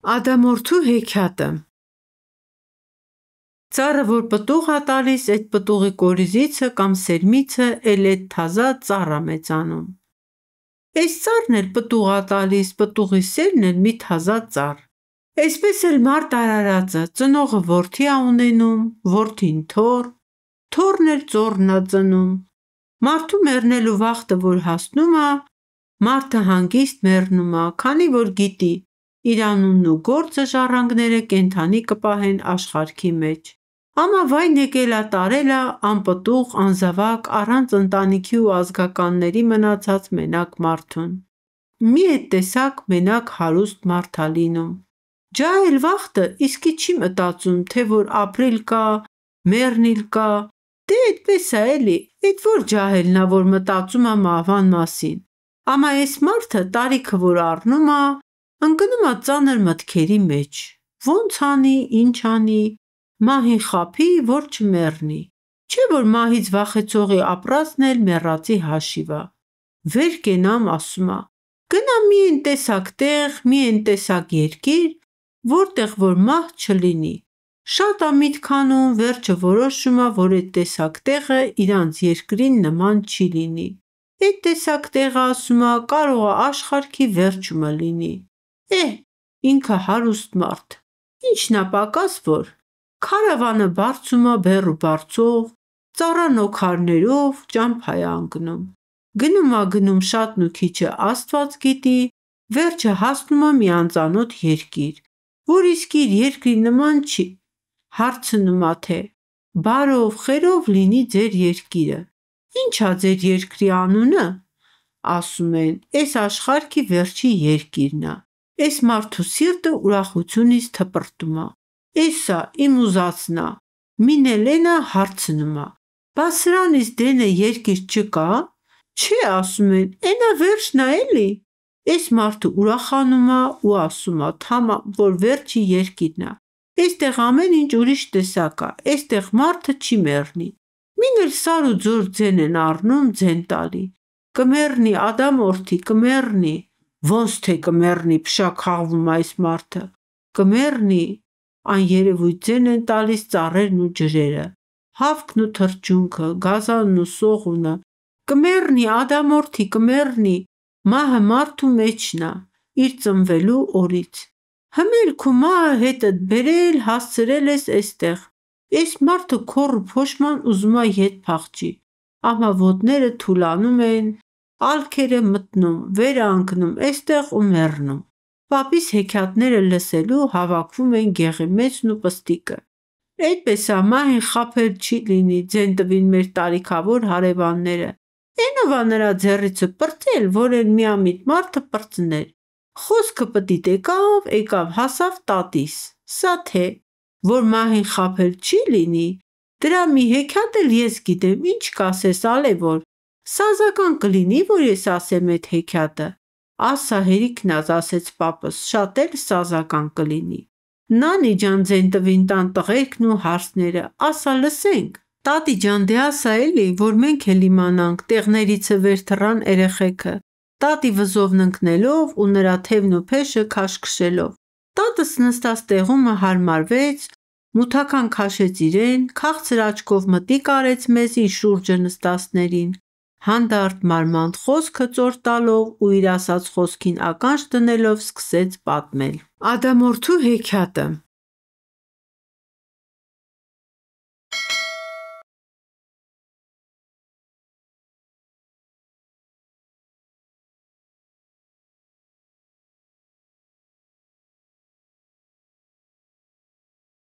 Ադամորդու հեքիաթը Ծառը որ պտուղ ա տալիս, այդ պտուղի կորիզիցը կամ սերմիցը էլ էդ թազա ծառ ա մեծանում: Էս ծառն էլ պտուղ ա տալիս, պտուղի սերմն էլ մի թազա ծառ: Էսպես էլ մարդ արարածը ծնողը որդի ա ունենում, որդին թոռ, թոռն էլ ծոռն ա ծնում: Մարդու մեռնելու վախտը որ հասնում ա, մարդը հանգիստ մեռնում ա, քանի որ գիտի իր անունն ու գործը ժառանգները կենդանի կպահեն աշխարհքի մեջ: Ամա վայն եկել ա տարել ա անպտուղ, անզավակ, առանց ընտանիքի ու ազգականների մնացած մենակ մարդուն: Մի էդ տեսակ մենակ հարուստ մարդ ա լինում: Ջահել վախտը իսկի չի մտածում, թե որ ապրիլ կա, մեռնիլ կա, դե էդպես ա էլի, էդ որ ջահելն ա, որ մտածում ա մահվան մասին: Ամա էս մարդը տարիքը որ առնում ա, ընկնում ա ծանր մտքերի մեջ: Ոնց անի, ինչ անի, մահին խաբի, որ չմեռնի: Չէ որ մահից վախեցողի ապրածն էլ մեռածի հաշիվ ա: Վեր կենամ, ասում ա, գնամ մի էն տեսակ տեղ, մի էն տեսակ երկիր, որտեղ որ մահ չլինի: Շատ ա միտք անում, վերջը որոշում ա, որ էդ տեսակ տեղը իրանց երկրին նման չի լինի: Էդ տեսակ տեղը, ասում ա, կարող ա աշխարհքի վերջումը լինի: Ինքը հարուստ մարդ, ինչն ա պակաս որ: Քարավանը բարձում ա բեռ ու բարձով, ծառանոքարներով ճամփա է ընկնում: Գնում ա գնում շատն ու քիչը Աստված գիտի, վերջը հասնում ա մի անծանոթ երկիր, որ իսկի իր երկրի նման չի: Հարցնում ա թե բարով խերով լինի ձեր երկիրը: Ինչ ա ձեր երկրի անունը: Ասում են էս աշխարհքի վերջի երկիրն ա: Էս մարդու սիրտը ուրախությունից թպրտում ա: Էս ա, իմ ուզածն ա: Մինելենը հարցնում ա, բա սրանից դենը երկիր չկա: Չէ, ասում են, էնա վերջն ա էլի: Էս մարդը ուրախանում ա ու ասում ա թամամ, որ վերջի երկիրն ա: Էստեղ ամեն ինչ ուրիշ տեսակ ա, էստեղ մարդը չի մեռնի: Մին էլ սար ու ձոր ձեն են առնում, ձեն տալի: Կմեռնի Ադամորդի, կմեռնի: Ոնց թե կմեռնի, փշաքաղվում ա էս մարդը: Կմեռնի, աներևույթ ձեն են տալիս ծառերն ու ջրերը, հավքն ու թռչունքը, գազանն ու սողունը: Կմեռնի Ադամորդի, կմեռնի, մահը մարդու մեջն ա, իր ծնվելու օրից: Հմելք ու մահը հետդ բերել, հասցրել ես էստեղ: Էս մարդը քոռ ու փոշման ուզում ա ետ փախչի, ամա ոտները թուլանում են, ալքերը մտնում, վեր ա ընկնում էստեղ ու մեռնում: Պապիս հեքիաթները լսելու հավաքվում են Գեղեցիկն ու Պստիկը: Էդպես ա, մահին խաբել չի լինի, ձեն տվին մեր տարիքավոր հարևանները: Էնով ա նրա ձեռիցը պրծել, որ էլ միամիտ մարդը պրծներ: Խոսքը պտիտ եկավ հասավ տատիս: Սա թե, որ մահին խաբել չի լինի, դրա մի հեքիաթ էլ ես գիտեմ, ինչ կասես ալեւոր: Սազական կլինի, որ ես ասեմ էդ հեքիաթը: Ասա հերիքն ա, ասեց պապս, շատ էլ սազական կլինի: Նանի ջան ձեն տվին տան տղերքն ու հարսները, ասա լսենք: Տատի ջան, դե ասա էլի, որ մենք էլ իմանանք, տեղներիցը վեր թռան էրեխեքը: Տատի վզովն ընկնելով ու նրա թևն ու փեշը քաշքշելով: Տատս նստած տեղումը հարմարվեց, մութաքան քաշեց իրեն, քաղցր աչքով մտիկ արեց մեզ իր շուրջը նստածներին, հանդարտ մանմանդ խոսքը ծոր տալով ու իր ասած խոսքին ականջ դնելով սկսեց պատմել: Ադամորդու հեքիաթը